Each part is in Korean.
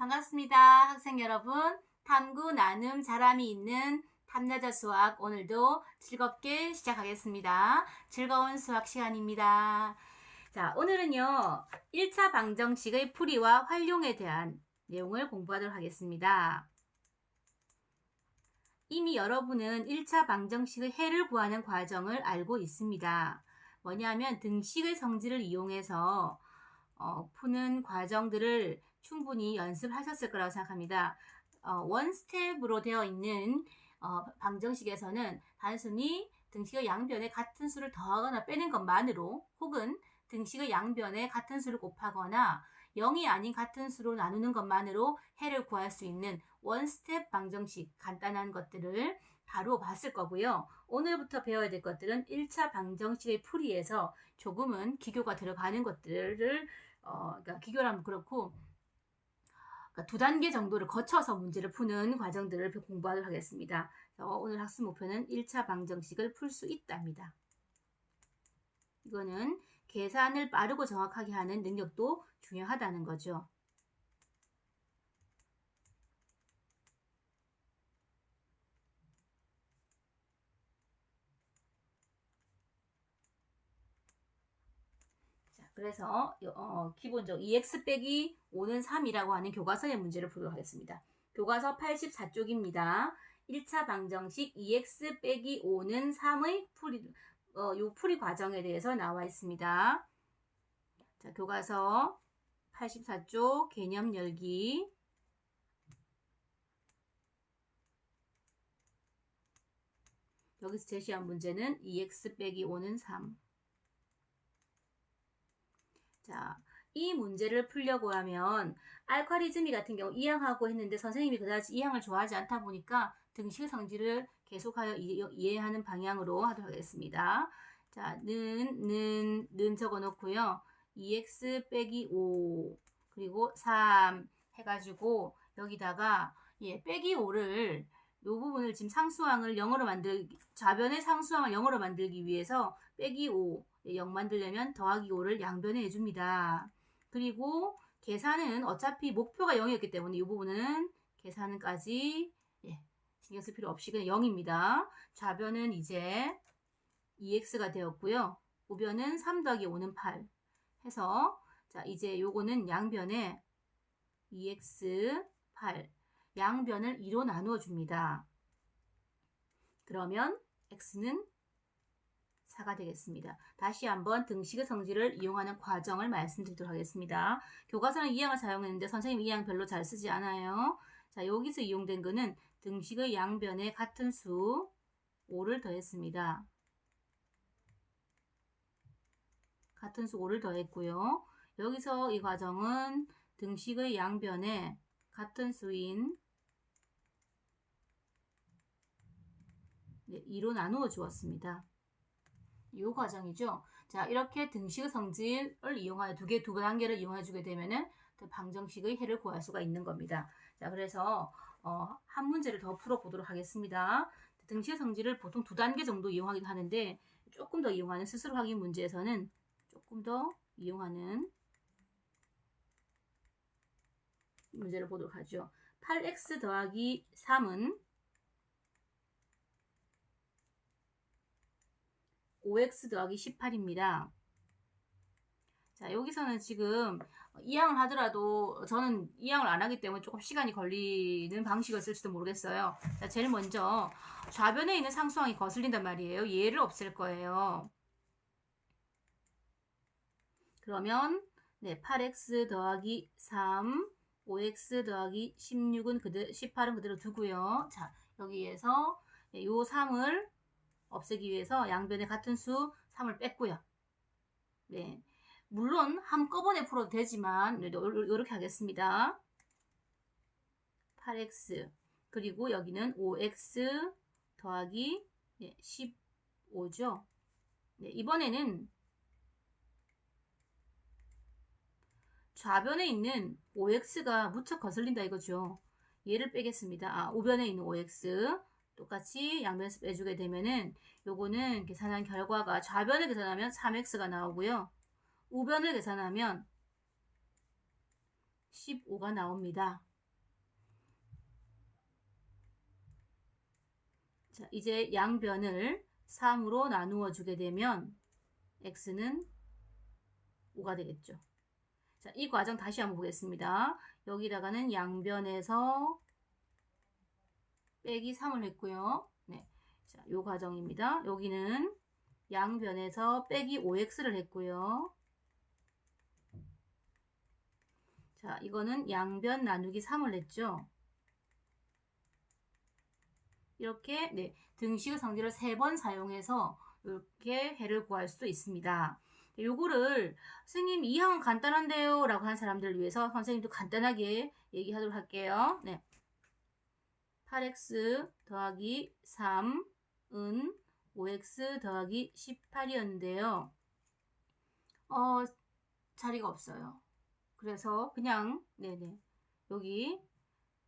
반갑습니다. 학생 여러분. 탐구, 나눔, 자람이 있는 탐나자 수학 오늘도 즐겁게 시작하겠습니다. 즐거운 수학 시간입니다. 자, 오늘은요. 1차 방정식의 풀이와 활용에 대한 내용을 공부하도록 하겠습니다. 이미 여러분은 1차 방정식의 해를 구하는 과정을 알고 있습니다. 뭐냐면 등식의 성질을 이용해서 푸는 과정들을 충분히 연습하셨을 거라고 생각합니다. 원 스텝으로 되어 있는 방정식에서는 단순히 등식의 양변에 같은 수를 더하거나 빼는 것만으로 혹은 등식의 양변에 같은 수를 곱하거나 0이 아닌 같은 수로 나누는 것만으로 해를 구할 수 있는 원 스텝 방정식 간단한 것들을 바로 봤을 거고요. 오늘부터 배워야 될 것들은 1차 방정식의 풀이에서 조금은 기교가 들어가는 것들을 그러니까 기교라면 그렇고 그러니까 2단계 정도를 거쳐서 문제를 푸는 과정들을 공부하도록 하겠습니다. 오늘 학습 목표는 1차 방정식을 풀 수 있답니다. 이거는 계산을 빠르고 정확하게 하는 능력도 중요하다는 거죠. 그래서 기본적으로 2x 빼기 5는 3이라고 하는 교과서의 문제를 풀도록 하겠습니다. 교과서 84쪽입니다. 1차 방정식 2x 빼기 5는 3의 풀이 과정에 대해서 나와 있습니다. 자, 교과서 84쪽 개념 열기. 여기서 제시한 문제는 2x 빼기 5는 3. 자, 이 문제를 풀려고 하면 알카리즈미 같은 경우 2항하고 했는데 선생님이 그다지 2항을 좋아하지 않다 보니까 등식의 성질을 계속하여 이해하는 방향으로 하도록 하겠습니다. 자, 는 적어 놓고요. 2x 빼기 5 그리고 3 해가지고 여기다가 빼기 5를 이 부분을 지금 상수항을 0으로 좌변의 상수항을 0으로 만들기 위해서 빼기 5 0 만들려면 더하기 5를 양변에 해줍니다. 그리고 계산은 어차피 목표가 0이었기 때문에 이 부분은 계산까지 신경 쓸 필요 없이 그냥 0입니다. 좌변은 이제 2x가 되었고요. 우변은 3 더하기 5는 8 해서 자 이제 요거는 양변에 2x 8 양변을 2로 나누어 줍니다. 그러면 x는 4가 되겠습니다. 다시 한번 등식의 성질을 이용하는 과정을 말씀드리도록 하겠습니다. 교과서는 2항을 사용했는데 선생님 2항 별로 잘 쓰지 않아요. 자, 여기서 이용된 거는 등식의 양변에 같은 수 5를 더했습니다. 같은 수 5를 더했고요. 여기서 이 과정은 등식의 양변에 같은 수인 2로 나누어 주었습니다. 이 과정이죠. 자, 이렇게 등식의 성질을 이용하여 두 단계를 이용해 주게 되면은 방정식의 해를 구할 수가 있는 겁니다. 자, 그래서 한 문제를 더 풀어 보도록 하겠습니다. 등식의 성질을 보통 2단계 정도 이용하기도 하는데 조금 더 이용하는 스스로 확인 문제에서는 조금 더 이용하는 문제를 보도록 하죠. 8x 더하기 3은 5x 더하기 18입니다. 자, 여기서는 지금 2항을 하더라도 저는 2항을 안 하기 때문에 조금 시간이 걸리는 방식을 쓸지도 모르겠어요. 자, 제일 먼저 좌변에 있는 상수항이 거슬린단 말이에요. 얘를 없앨 거예요. 그러면 8x 더하기 3, 5x 더하기 18은 그대로 두고요. 자, 여기에서 이 3을 없애기 위해서 양변에 같은 수 3을 뺐고요. 네, 물론 한꺼번에 풀어도 되지만 이렇게 하겠습니다. 8x 그리고 여기는 5x 더하기 15죠. 네, 이번에는 좌변에 있는 5x가 무척 거슬린다 이거죠. 얘를 빼겠습니다. 우변에 있는 5x 똑같이 양변에서 빼주게 되면은 요거는 계산한 결과가 좌변을 계산하면 3x가 나오고요. 우변을 계산하면 15가 나옵니다. 자, 이제 양변을 3으로 나누어 주게 되면 x는 5가 되겠죠. 자, 이 과정 다시 한번 보겠습니다. 여기다가는 양변에서 빼기 3을 했고요. 네. 자, 요 과정입니다. 여기는 양변에서 빼기 5x를 했고요. 자, 이거는 양변 나누기 3을 했죠. 이렇게 네, 등식의 성질을 3번 사용해서 이렇게 해를 구할 수도 있습니다. 요거를 선생님 이 항은 간단한데요 라고 하는 사람들을 위해서 선생님도 간단하게 얘기하도록 할게요. 네. 8x 더하기 3은 5x 더하기 18이었는데요. 자리가 없어요. 그래서 그냥 네네 여기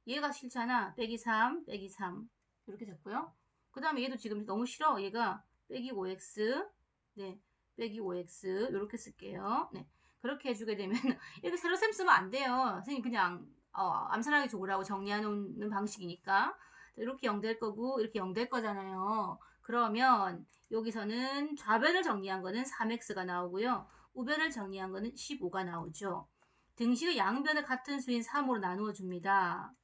얘가 싫잖아. 빼기 3 빼기 3 이렇게 됐고요. 그 다음에 얘도 지금 너무 싫어. 얘가 빼기 5x 네 빼기 5x 이렇게 쓸게요. 네 그렇게 해주게 되면 이렇게 세로셈 쓰면 안 돼요. 선생님 그냥 암산하기 좋으라고 정리해놓는 방식이니까 이렇게 0 될 거고 이렇게 0 될 거잖아요. 그러면 여기서는 좌변을 정리한 거는 3x가 나오고요. 우변을 정리한 거는 15가 나오죠. 등식의 양변을 같은 수인 3으로 나누어 줍니다.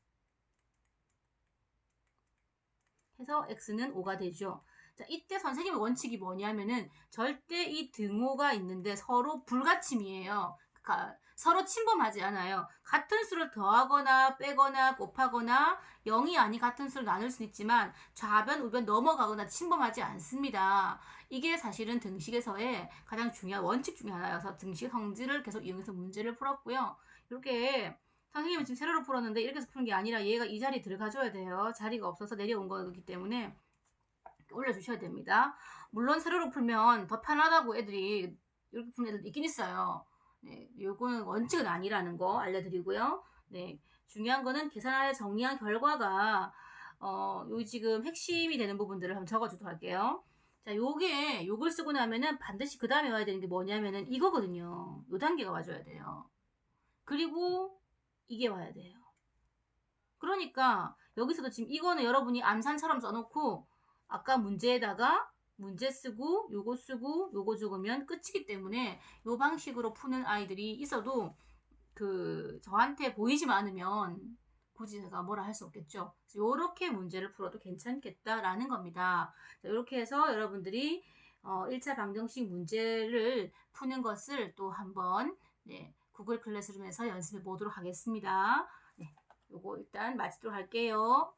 해서 x는 5가 되죠. 자, 이때 선생님의 원칙이 뭐냐면은 절대 이 등호가 있는데 서로 불가침이에요. 그러니까 서로 침범하지 않아요. 같은 수를 더하거나 빼거나 곱하거나 0이 아닌 같은 수를 나눌 수는 있지만 좌변, 우변 넘어가거나 침범하지 않습니다. 이게 사실은 등식에서의 가장 중요한 원칙 중에 하나여서 등식 성질을 계속 이용해서 문제를 풀었고요. 이렇게 선생님은 지금 세로로 풀었는데 이렇게 해서 푸는 게 아니라 얘가 이 자리에 들어가줘야 돼요. 자리가 없어서 내려온 거기 때문에 올려주셔야 됩니다. 물론 세로로 풀면 더 편하다고 애들이 이렇게 푸는 애들도 있긴 있어요. 네, 요거는 원칙은 아니라는 거 알려드리고요. 네, 중요한 거는 계산하여 정리한 결과가 요 지금 핵심이 되는 부분들을 한번 적어주도록 할게요. 자, 요걸 쓰고 나면은 반드시 그 다음에 와야 되는 게 뭐냐면은 이거거든요. 요 단계가 와줘야 돼요. 그리고 이게 와야 돼요. 그러니까 여기서도 지금 이거는 여러분이 암산처럼 써놓고 아까 문제에다가 문제 쓰고 요거 쓰고 요거 적으면 끝이기 때문에 요 방식으로 푸는 아이들이 있어도 저한테 보이지만 않으면 굳이 제가 뭐라 할 수 없겠죠. 요렇게 문제를 풀어도 괜찮겠다라는 겁니다. 자, 이렇게 해서 여러분들이 1차 방정식 문제를 푸는 것을 또 한번 네, 구글 클래스룸에서 연습해 보도록 하겠습니다. 네, 요거 일단 마치도록 할게요.